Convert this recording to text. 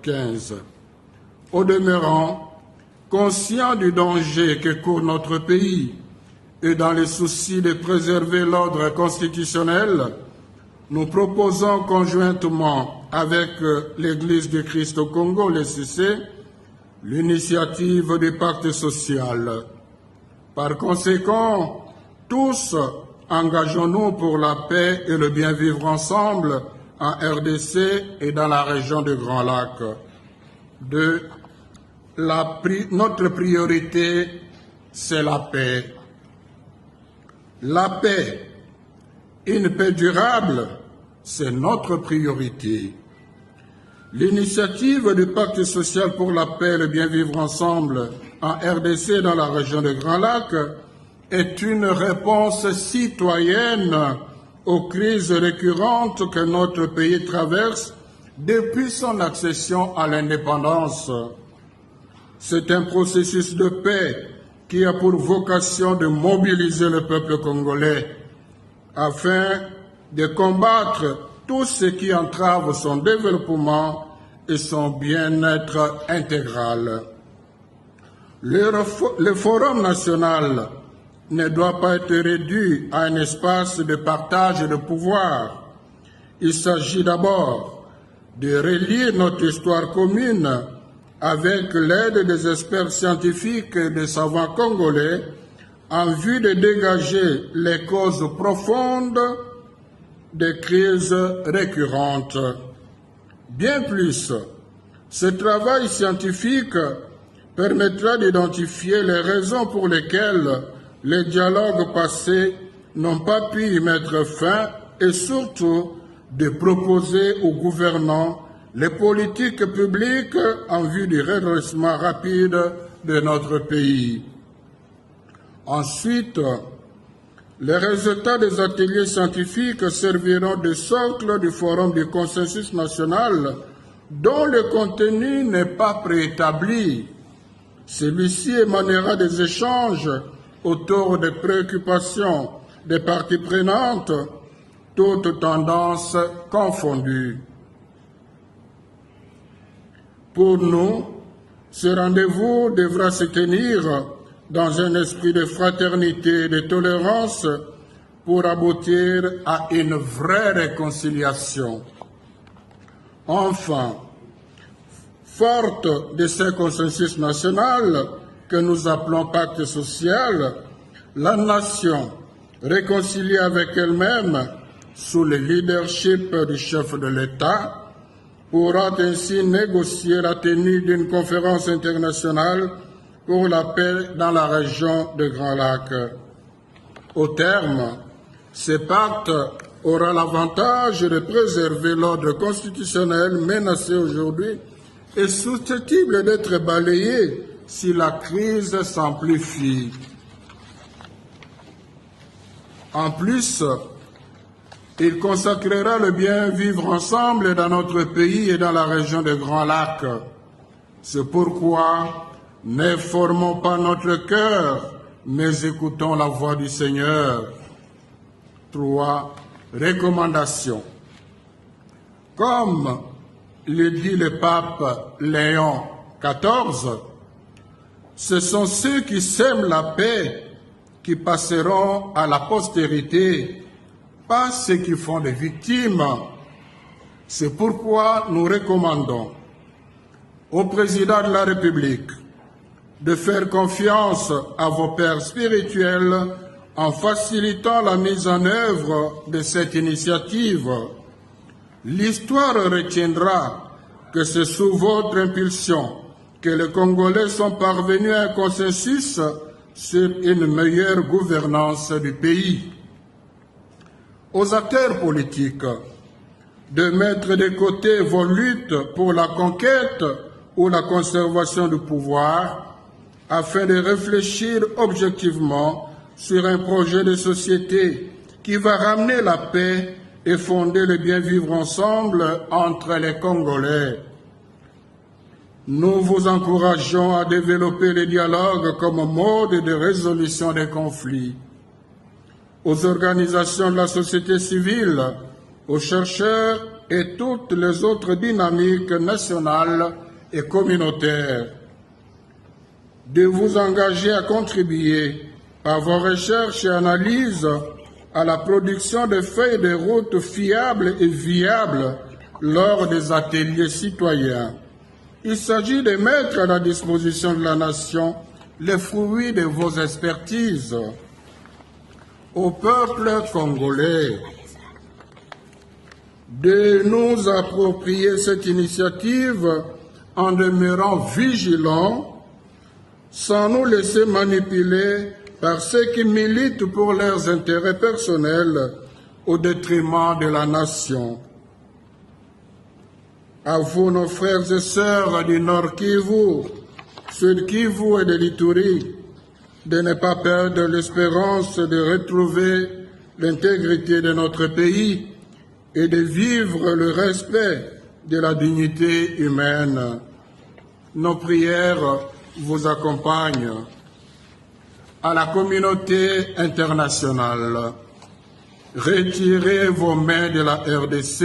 15. Au demeurant, conscient du danger que court notre pays et dans le souci de préserver l'ordre constitutionnel, nous proposons conjointement avec l'Église du Christ au Congo, l'ECC, l'initiative du pacte social. Par conséquent, tous engageons-nous pour la paix et le bien vivre ensemble en RDC et dans la région du Grand Lac. 2. Notre priorité, c'est la paix. La paix, une paix durable, c'est notre priorité. L'initiative du pacte social pour la paix et le bien vivre ensemble en RDC et dans la région du Grand Lac est une réponse citoyenne aux crises récurrentes que notre pays traverse depuis son accession à l'indépendance. C'est un processus de paix qui a pour vocation de mobiliser le peuple congolais afin de combattre tout ce qui entrave son développement et son bien-être intégral. Le Forum national ne doit pas être réduit à un espace de partage de pouvoir. Il s'agit d'abord de relier notre histoire commune avec l'aide des experts scientifiques et des savants congolais en vue de dégager les causes profondes des crises récurrentes. Bien plus, ce travail scientifique permettra d'identifier les raisons pour lesquelles les dialogues passés n'ont pas pu y mettre fin et surtout de proposer aux gouvernants les politiques publiques en vue du redressement rapide de notre pays. Ensuite, les résultats des ateliers scientifiques serviront de socle du Forum du consensus national dont le contenu n'est pas préétabli. Celui-ci émanera des échanges autour des préoccupations des parties prenantes, toutes tendances confondues. Pour nous, ce rendez-vous devra se tenir dans un esprit de fraternité et de tolérance pour aboutir à une vraie réconciliation. Enfin, forte de ce consensus national que nous appelons pacte social, la nation, réconciliée avec elle-même sous le leadership du chef de l'État, pourra ainsi négocier la tenue d'une conférence internationale pour la paix dans la région de Grand Lac. Au terme, ce pacte aura l'avantage de préserver l'ordre constitutionnel menacé aujourd'hui et susceptible d'être balayé si la crise s'amplifie. En plus, il consacrera le bien vivre ensemble dans notre pays et dans la région des Grands Lacs. C'est pourquoi ne formons pas notre cœur, mais écoutons la voix du Seigneur. 3. Recommandations. Comme le dit le pape Léon XIV, ce sont ceux qui sèment la paix qui passeront à la postérité, pas ceux qui font des victimes. C'est pourquoi nous recommandons au président de la République de faire confiance à vos pères spirituels en facilitant la mise en œuvre de cette initiative. L'histoire retiendra que c'est sous votre impulsion que les Congolais sont parvenus à un consensus sur une meilleure gouvernance du pays. Aux acteurs politiques de mettre de côté vos luttes pour la conquête ou la conservation du pouvoir afin de réfléchir objectivement sur un projet de société qui va ramener la paix et fonder le bien vivre ensemble entre les Congolais. Nous vous encourageons à développer le dialogue comme mode de résolution des conflits. Aux organisations de la société civile, aux chercheurs et toutes les autres dynamiques nationales et communautaires. De vous engager à contribuer par vos recherches et analyses à la production de feuilles de route fiables et viables lors des ateliers citoyens. Il s'agit de mettre à la disposition de la nation les fruits de vos expertises. Au peuple congolais de nous approprier cette initiative en demeurant vigilants, sans nous laisser manipuler par ceux qui militent pour leurs intérêts personnels au détriment de la nation. À vous, nos frères et sœurs du Nord Kivu, Sud Kivu et de l'Ituri, de ne pas perdre l'espérance de retrouver l'intégrité de notre pays et de vivre le respect de la dignité humaine. Nos prières vous accompagnent. À la communauté internationale, retirez vos mains de la RDC